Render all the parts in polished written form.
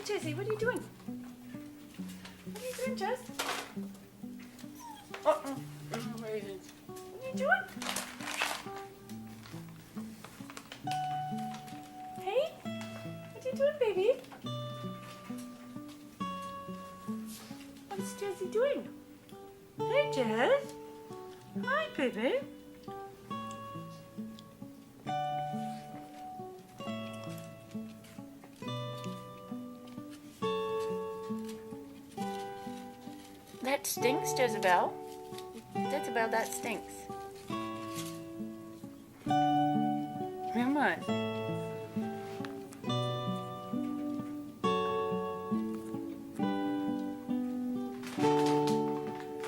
Jesse, what are you doing? What are you doing, Jess? Uh-uh. What are you doing? Hey? What are you doing, baby? What's Jessie doing? Hey, Jess. Hi, baby. That stinks, Jezebel. Jezebel, that stinks. Come on.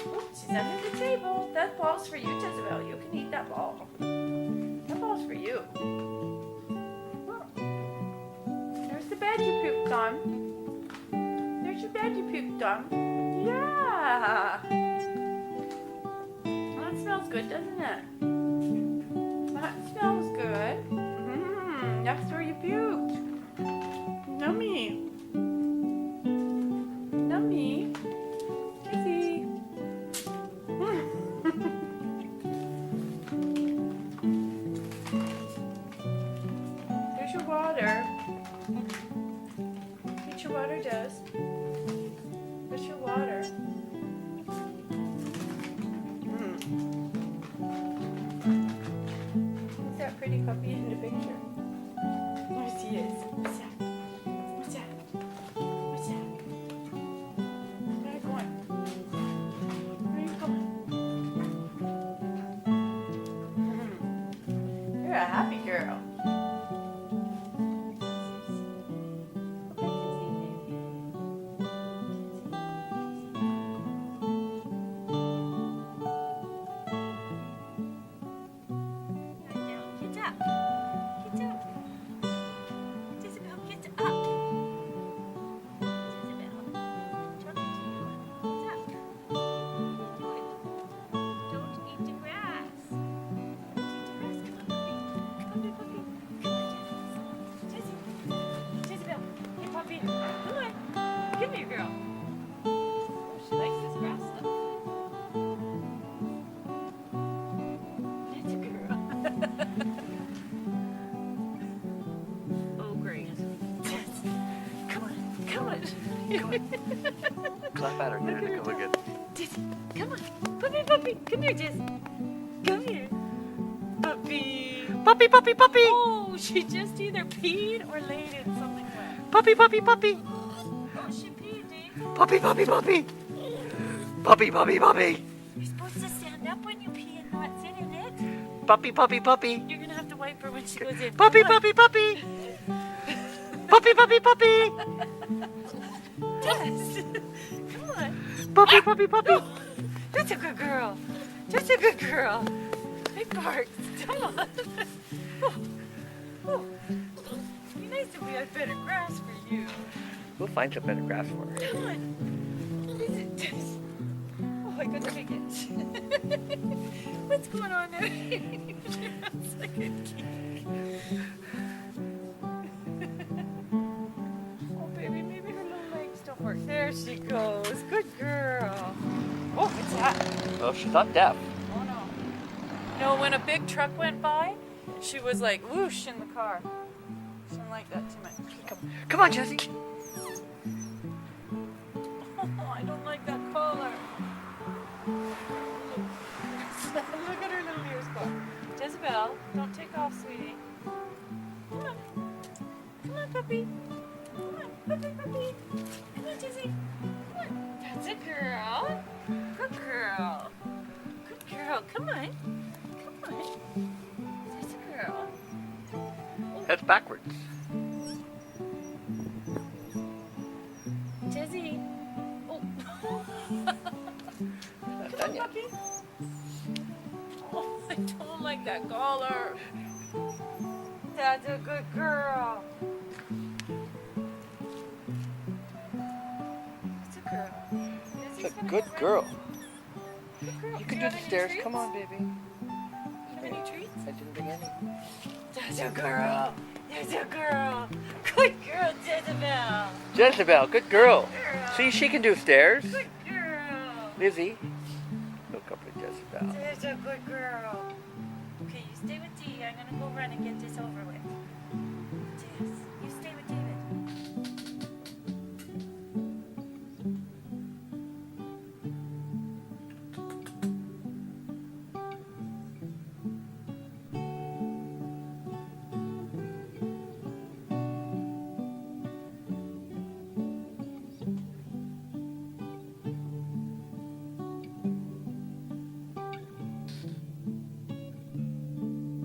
Oops, she's under the table. That ball's for you, Jezebel. You can eat that ball. That ball's for you. There's the bed you pooped on. There's your bed you pooped on. Yeah. That smells good, doesn't it? That smells good. That's where you puked. Yummy. Yummy. Jesse. There's your water. Get your water, Jess. There's your water. Who's that pretty puppy in the picture? There she is. What's that? What's that? What's that? Where are you going? Where are you going? You're a happy girl. Come here, girl. Oh, she likes this grass stuff. That's a girl. Oh, great. Come on. Come on. Clap at her. Look at her. Look at Jess, come on. Puppy. Come here, Jess. Come here. Puppy. Puppy. Oh, she just either peed or laid in something wet. Puppy. Oh, she peed, Dave. Puppy. You're supposed to stand up when you pee and not sit in it. Puppy. You're gonna have to wipe her when she goes in. Puppy. Come on. Puppy. Jess, come on. Puppy. That's a good girl. That's a good girl. Big barks. Come on. Oh. Be nice if we had better grass for you. We'll find some better grass for her. Come on. What is it, Jess? Oh, I couldn't take it. What's going on there? It's like a key. Oh, baby, maybe her little legs don't work. There she goes. Good girl. Oh, what's that? Oh, she's not deaf. Oh, no. No, when a big truck went by, she was like whoosh in the car. She didn't like that too much. Come on, Jessie. Oh, I don't like that collar. Look at her little ears go. Jezebel, don't take off, sweetie. Come on. Come on, puppy. Come on, puppy. Come on, Jessie. Come on. That's a girl. Good girl. Good girl. Come on. That's a girl. Head's backwards. Jessie. Oh. Not Come done on, yet. puppy. Oh, I don't like that collar. That's a good girl. That's a girl. It's a good girl. You can do the stairs. Come on, baby. You have any treats? I didn't bring any. That's a girl. That's a girl. Good girl, Jezebel. Jezebel, good girl. Girl. See, she can do stairs. Good girl. Lizzie, look up at Jezebel. There's a good girl. Okay, you stay with Dee. I'm gonna go run and get this over with. Jess, you stay